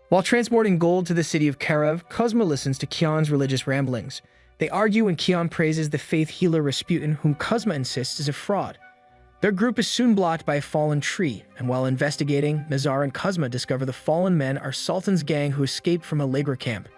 While transporting gold to the city of Kharov, Cosma listens to Kion's religious ramblings. They argue when Kion praises the faith healer Rasputin, whom Cosma insists is a fraud. Their group is soon blocked by a fallen tree, and while investigating, Nazar and Cosma discover the fallen men are Sultan's gang who escaped from a Lager camp.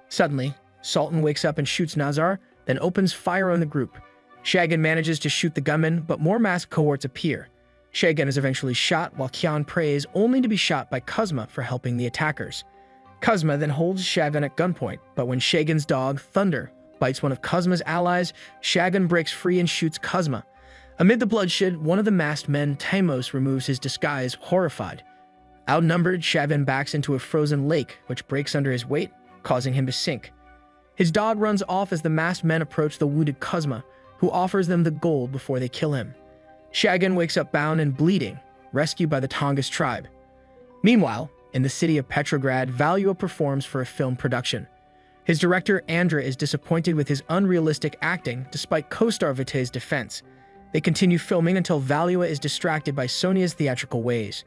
Suddenly, Sultan wakes up and shoots Nazar, then opens fire on the group. Shagan manages to shoot the gunman, but more masked cohorts appear. Shagan is eventually shot, while Kion prays only to be shot by Cosma for helping the attackers. Cosma then holds Shagan at gunpoint, but when Shagan's dog, Thunder, bites one of Cosma's allies, Shagan breaks free and shoots Cosma. Amid the bloodshed, one of the masked men, Timos, removes his disguise, horrified. Outnumbered, Shagan backs into a frozen lake, which breaks under his weight, causing him to sink. His dog runs off as the masked men approach the wounded Cosma, who offers them the gold before they kill him. Shagan wakes up bound and bleeding, rescued by the Tungus tribe. Meanwhile, in the city of Petrograd, Valua performs for a film production. His director, Andra, is disappointed with his unrealistic acting despite co-star Vitae's defense. They continue filming until Valua is distracted by Sonia's theatrical ways.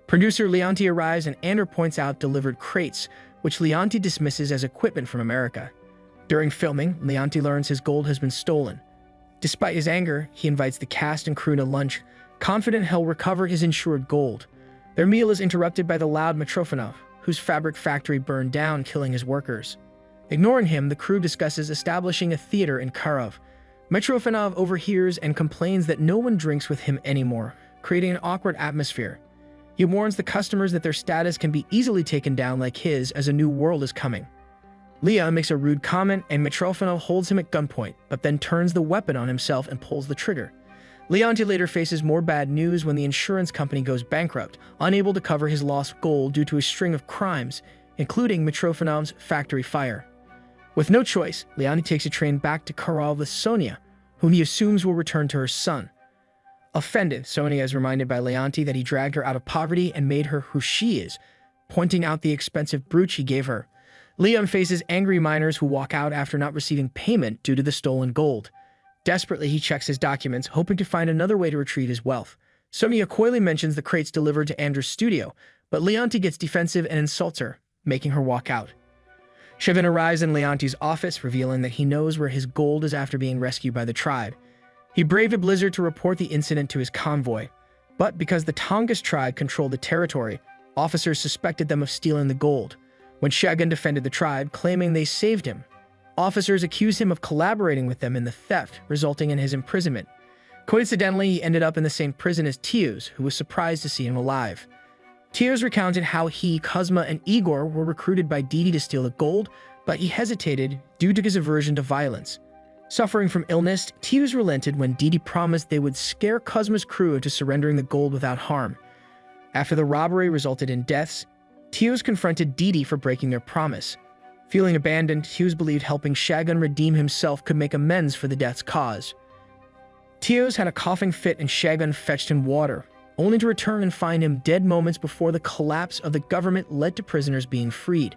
Producer Leonti arrives and Andra points out delivered crates, which Leonti dismisses as equipment from America. During filming, Leonti learns his gold has been stolen. Despite his anger, he invites the cast and crew to lunch, confident he'll recover his insured gold. Their meal is interrupted by the loud Mitrofanov, whose fabric factory burned down, killing his workers. Ignoring him, the crew discusses establishing a theater in Kharov. Mitrofanov overhears and complains that no one drinks with him anymore, creating an awkward atmosphere. He warns the customers that their status can be easily taken down like his as a new world is coming. Leah makes a rude comment and Mitrofanov holds him at gunpoint, but then turns the weapon on himself and pulls the trigger. Leonti later faces more bad news when the insurance company goes bankrupt, unable to cover his lost gold due to a string of crimes, including Mitrofanov's factory fire. With no choice, Leonti takes a train back to Kharov with Sonia, whom he assumes will return to her son. Offended, Sonia is reminded by Leonti that he dragged her out of poverty and made her who she is, pointing out the expensive brooch he gave her. Leon faces angry miners who walk out after not receiving payment due to the stolen gold. Desperately, he checks his documents, hoping to find another way to retrieve his wealth. Sonia coyly mentions the crates delivered to Andrew's studio, but Leonti gets defensive and insults her, making her walk out. Shevin arrives in Leonti's office, revealing that he knows where his gold is after being rescued by the tribe. He braved a blizzard to report the incident to his convoy, but because the Tungus tribe controlled the territory, officers suspected them of stealing the gold. When Shagan defended the tribe, claiming they saved him, officers accused him of collaborating with them in the theft, resulting in his imprisonment. Coincidentally, he ended up in the same prison as Teos, who was surprised to see him alive. Teos recounted how he, Cosma, and Igor were recruited by Didi to steal the gold, but he hesitated due to his aversion to violence. Suffering from illness, Teos relented when Didi promised they would scare Cosma's crew into surrendering the gold without harm. After the robbery resulted in deaths, Teos confronted Didi for breaking their promise. Feeling abandoned, Teos believed helping Shagan redeem himself could make amends for the deaths caused. Teos had a coughing fit and Shagan fetched him water, only to return and find him dead moments before the collapse of the government led to prisoners being freed.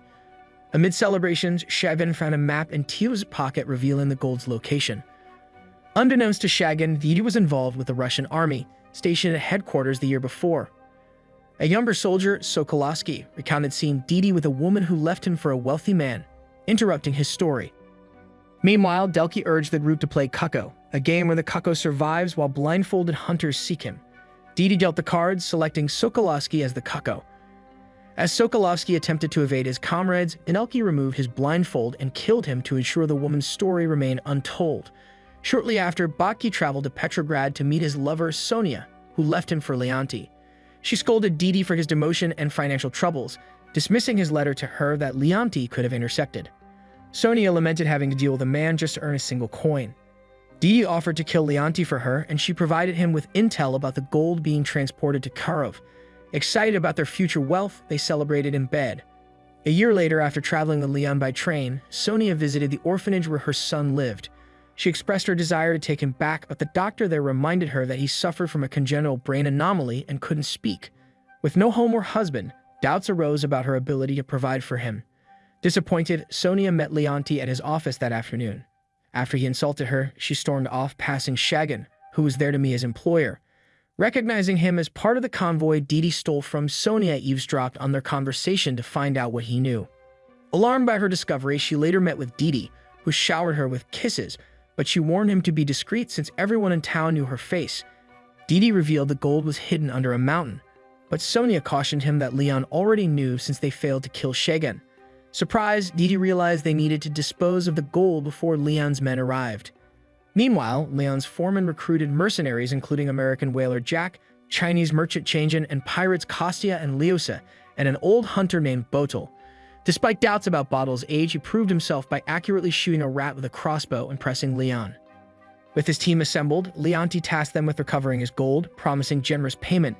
Amid celebrations, Shagan found a map in Teos' pocket revealing the gold's location. Unbeknownst to Shagan, Didi was involved with the Russian army, stationed at headquarters the year before. A younger soldier, Sokolovsky, recounted seeing Didi with a woman who left him for a wealthy man, interrupting his story. Meanwhile, Delki urged the group to play Cucko, a game where the Cucko survives while blindfolded hunters seek him. Didi dealt the cards, selecting Sokolovsky as the Cucko. As Sokolovsky attempted to evade his comrades, Delki removed his blindfold and killed him to ensure the woman's story remained untold. Shortly after, Batki traveled to Petrograd to meet his lover, Sonia, who left him for Leonti. She scolded Didi for his demotion and financial troubles, dismissing his letter to her that Leonti could have intercepted. Sonia lamented having to deal with a man just to earn a single coin. Didi offered to kill Leonti for her, and she provided him with intel about the gold being transported to Kharov. Excited about their future wealth, they celebrated in bed. A year later, after traveling with Leon by train, Sonia visited the orphanage where her son lived. She expressed her desire to take him back, but the doctor there reminded her that he suffered from a congenital brain anomaly and couldn't speak. With no home or husband, doubts arose about her ability to provide for him. Disappointed, Sonia met Leonti at his office that afternoon. After he insulted her, she stormed off, passing Shagan, who was there to meet his employer. Recognizing him as part of the convoy Didi stole from, Sonia eavesdropped on their conversation to find out what he knew. Alarmed by her discovery, she later met with Didi, who showered her with kisses, but she warned him to be discreet since everyone in town knew her face. Didi revealed the gold was hidden under a mountain, but Sonia cautioned him that Leon already knew since they failed to kill Shagun. Surprised, Didi realized they needed to dispose of the gold before Leon's men arrived. Meanwhile, Leon's foreman recruited mercenaries including American whaler Jack, Chinese merchant Changin, and pirates Kostya and Lyosa, and an old hunter named Botel. Despite doubts about Botel's age, he proved himself by accurately shooting a rat with a crossbow, impressing Leon. With his team assembled, Leonti tasked them with recovering his gold, promising generous payment.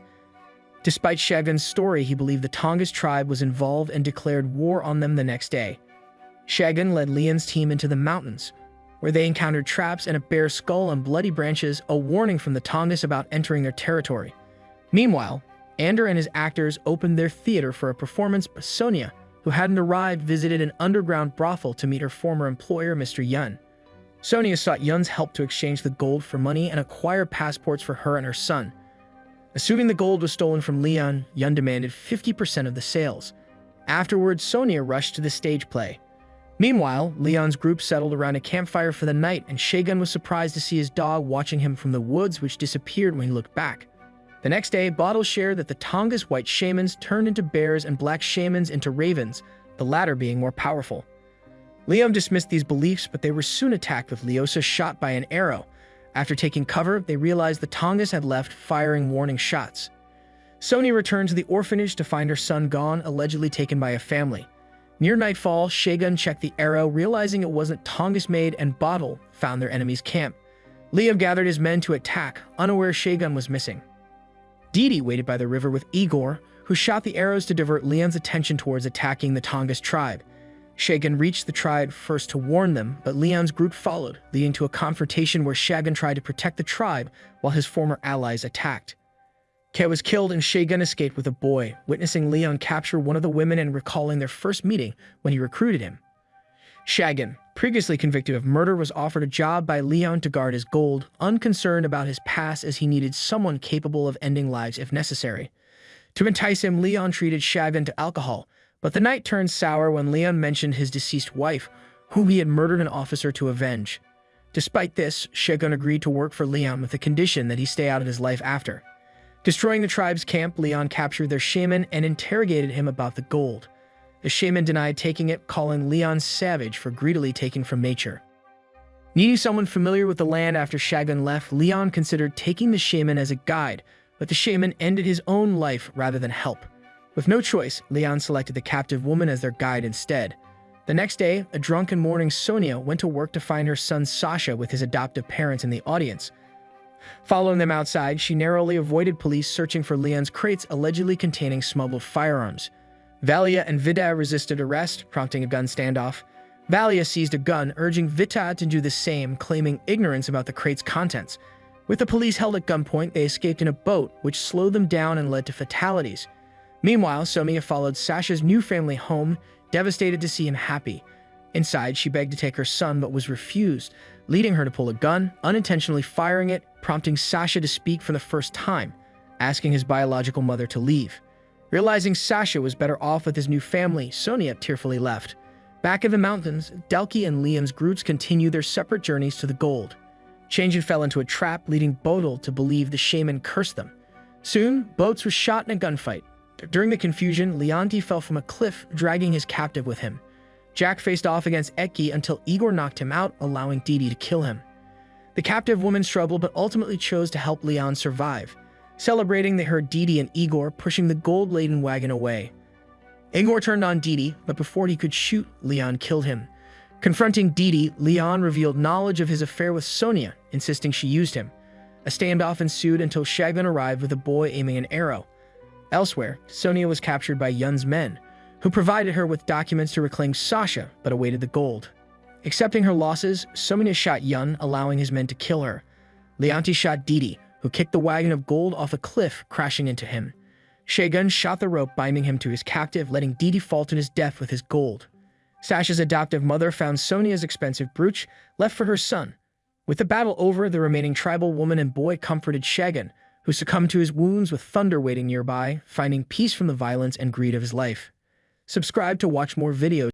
Despite Shagun's story, he believed the Tungus tribe was involved and declared war on them the next day. Shagun led Leon's team into the mountains, where they encountered traps and a bear's skull on bloody branches, a warning from the Tungus about entering their territory. Meanwhile, Ander and his actors opened their theater for a performance, but Sonia, who hadn't arrived, visited an underground brothel to meet her former employer, Mr. Yun. Sonia sought Yun's help to exchange the gold for money and acquire passports for her and her son. Assuming the gold was stolen from Leon, Yun demanded 50% of the sales. Afterwards, Sonia rushed to the stage play. Meanwhile, Leon's group settled around a campfire for the night, and Shagun was surprised to see his dog watching him from the woods, which disappeared when he looked back. The next day, Botel shared that the Tungus white shamans turned into bears and black shamans into ravens, the latter being more powerful. Leon dismissed these beliefs, but they were soon attacked with Lyosa shot by an arrow. After taking cover, they realized the Tungus had left, firing warning shots. Sonia returned to the orphanage to find her son gone, allegedly taken by a family. Near nightfall, Shagun checked the arrow, realizing it wasn't Tungus-made, and Botel found their enemy's camp. Leon gathered his men to attack, unaware Shagun was missing. Didi waited by the river with Igor, who shot the arrows to divert Leon's attention towards attacking the Tungus tribe. Shagun reached the tribe first to warn them, but Leon's group followed, leading to a confrontation where Shagun tried to protect the tribe while his former allies attacked. Ke was killed and Shagun escaped with a boy, witnessing Leon capture one of the women and recalling their first meeting when he recruited him. Shagun, previously convicted of murder, was offered a job by Leon to guard his gold, unconcerned about his past as he needed someone capable of ending lives if necessary. To entice him, Leon treated Shagun to alcohol, but the night turned sour when Leon mentioned his deceased wife, whom he had murdered an officer to avenge. Despite this, Shagun agreed to work for Leon with the condition that he stay out of his life after. Destroying the tribe's camp, Leon captured their shaman and interrogated him about the gold. The shaman denied taking it, calling Leon savage for greedily taking from nature. Needing someone familiar with the land after Shagun left, Leon considered taking the shaman as a guide, but the shaman ended his own life rather than help. With no choice, Leon selected the captive woman as their guide instead. The next day, a drunken mourning Sonia went to work to find her son Sasha with his adoptive parents in the audience. Following them outside, she narrowly avoided police searching for Leon's crates allegedly containing smuggled firearms. Valia and Vida resisted arrest, prompting a gun standoff. Valia seized a gun, urging Vita to do the same, claiming ignorance about the crate's contents. With the police held at gunpoint, they escaped in a boat, which slowed them down and led to fatalities. Meanwhile, Sonia followed Sasha's new family home, devastated to see him happy. Inside, she begged to take her son but was refused, leading her to pull a gun, unintentionally firing it, prompting Sasha to speak for the first time, asking his biological mother to leave. Realizing Sasha was better off with his new family, Sonia tearfully left. Back in the mountains, Delki and Liam's groups continued their separate journeys to the gold. Changin fell into a trap, leading Botel to believe the shaman cursed them. Soon, Botes was shot in a gunfight. During the confusion, Leonti fell from a cliff, dragging his captive with him. Jack faced off against Eki until Igor knocked him out, allowing Didi to kill him. The captive woman struggled but ultimately chose to help Leon survive. Celebrating, they heard Didi and Igor pushing the gold-laden wagon away. Igor turned on Didi, but before he could shoot, Leon killed him. Confronting Didi, Leon revealed knowledge of his affair with Sonia, insisting she used him. A standoff ensued until Shagun arrived with a boy aiming an arrow. Elsewhere, Sonia was captured by Yun's men, who provided her with documents to reclaim Sasha, but awaited the gold. Accepting her losses, Sonia shot Yun, allowing his men to kill her. Leonti shot Didi, who kicked the wagon of gold off a cliff, crashing into him. Shagun shot the rope binding him to his captive, letting Didi fall to his death with his gold. Sasha's adoptive mother found Sonia's expensive brooch, left for her son. With the battle over, the remaining tribal woman and boy comforted Shagun, who succumbed to his wounds with thunder waiting nearby, finding peace from the violence and greed of his life. Subscribe to watch more videos.